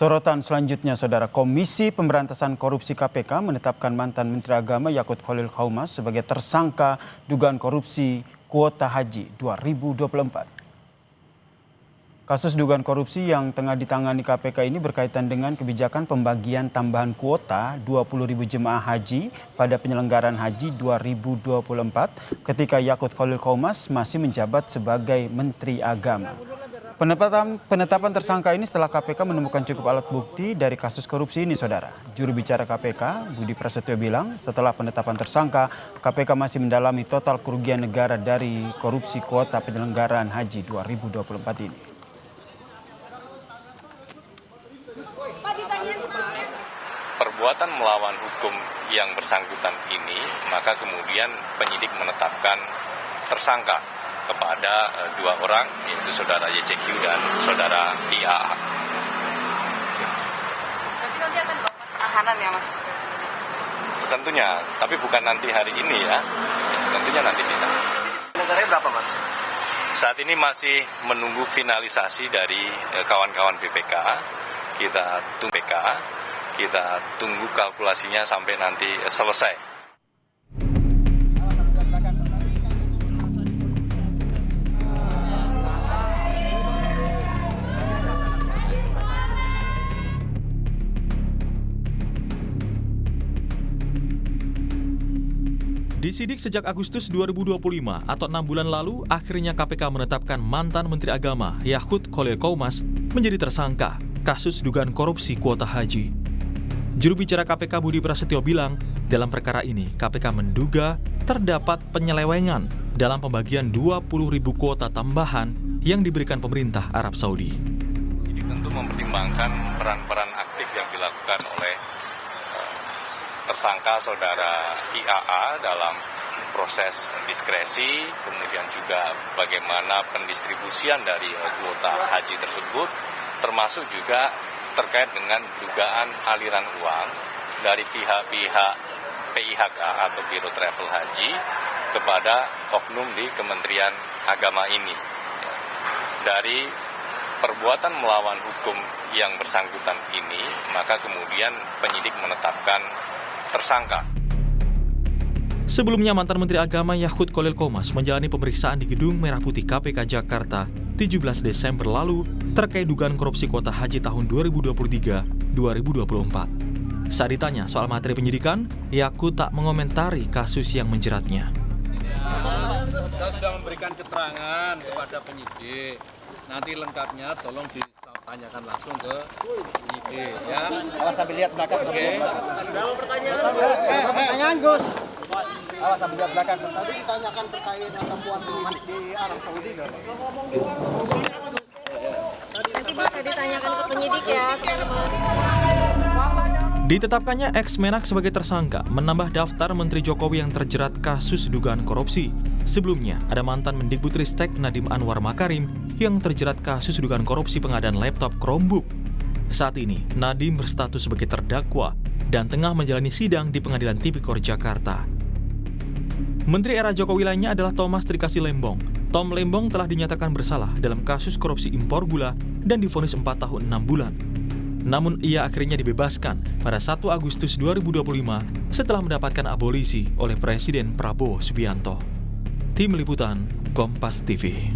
Sorotan selanjutnya, Saudara, Komisi Pemberantasan Korupsi KPK menetapkan mantan Menteri Agama Yakut Khalil Qomas sebagai tersangka dugaan korupsi kuota haji 2024. Kasus dugaan korupsi yang tengah ditangani KPK ini berkaitan dengan kebijakan pembagian tambahan kuota 20.000 jemaah haji pada penyelenggaraan haji 2024 ketika Yakut Khalil Qomas masih menjabat sebagai Menteri Agama. Penetapan tersangka ini setelah KPK menemukan cukup alat bukti dari kasus korupsi ini, Saudara. Juru bicara KPK, Budi Prasetyo bilang setelah penetapan tersangka, KPK masih mendalami total kerugian negara dari korupsi kuota penyelenggaraan haji 2024 ini. Perbuatan melawan hukum yang bersangkutan ini, maka kemudian penyidik menetapkan tersangka kepada dua orang, yaitu Saudara YCQ dan Saudara IAA. Jadi nanti akan dibawa tahanan ya, Mas? Tentunya, tapi bukan nanti hari ini ya, tentunya nanti kita. Negaranya berapa, Mas? Saat ini masih menunggu finalisasi dari kawan-kawan BPK, kita tunggu kalkulasinya sampai nanti selesai. Disidik sejak Agustus 2025 atau 6 bulan lalu, akhirnya KPK menetapkan mantan Menteri Agama Yakut Khalil Qomas menjadi tersangka kasus dugaan korupsi kuota haji. Juru bicara KPK Budi Prasetyo bilang, dalam perkara ini KPK menduga terdapat penyelewengan dalam pembagian 20.000 kuota tambahan yang diberikan pemerintah Arab Saudi. Jadi tentu mempertimbangkan peran-peran aktif yang dilakukan oleh tersangka Saudara IAA dalam proses diskresi, kemudian juga bagaimana pendistribusian dari kuota haji tersebut, termasuk juga terkait dengan dugaan aliran uang dari pihak-pihak PIHK atau Biro Travel Haji kepada oknum di Kementerian Agama ini. Dari perbuatan melawan hukum yang bersangkutan ini, maka kemudian penyidik menetapkan tersangka. Sebelumnya, mantan Menteri Agama Yakut Khalil Qomas menjalani pemeriksaan di Gedung Merah Putih KPK Jakarta 17 Desember lalu terkait dugaan korupsi kuota haji tahun 2023-2024. Saat ditanya soal materi penyidikan, Yakut tak mengomentari kasus yang menjeratnya. Saya sudah memberikan keterangan kepada penyidik. Nanti lengkapnya tolong ditanyakan langsung ke penyidik ya. Awas sambil lihat belakang. Oke. Pertanyaan, Gus. Awas sambil lihat belakang. Tadi ditanyakan terkait temuan di Arab Saudi enggak, Pak? Nanti bisa ditanyakan ke penyidik ya. Ditetapkannya ex-Menak sebagai tersangka menambah daftar Menteri Jokowi yang terjerat kasus dugaan korupsi. Sebelumnya, ada mantan Mendikbudristek Nadiem Anwar Makarim yang terjerat kasus dugaan korupsi pengadaan laptop Chromebook. Saat ini, Nadiem berstatus sebagai terdakwa dan tengah menjalani sidang di Pengadilan Tipikor Jakarta. Menteri era Jokowi lainnya adalah Thomas Trikasih Lembong. Tom Lembong telah dinyatakan bersalah dalam kasus korupsi impor gula dan divonis 4 tahun 6 bulan. Namun ia akhirnya dibebaskan pada 1 Agustus 2025 setelah mendapatkan abolisi oleh Presiden Prabowo Subianto. Tim Liputan, Kompas TV.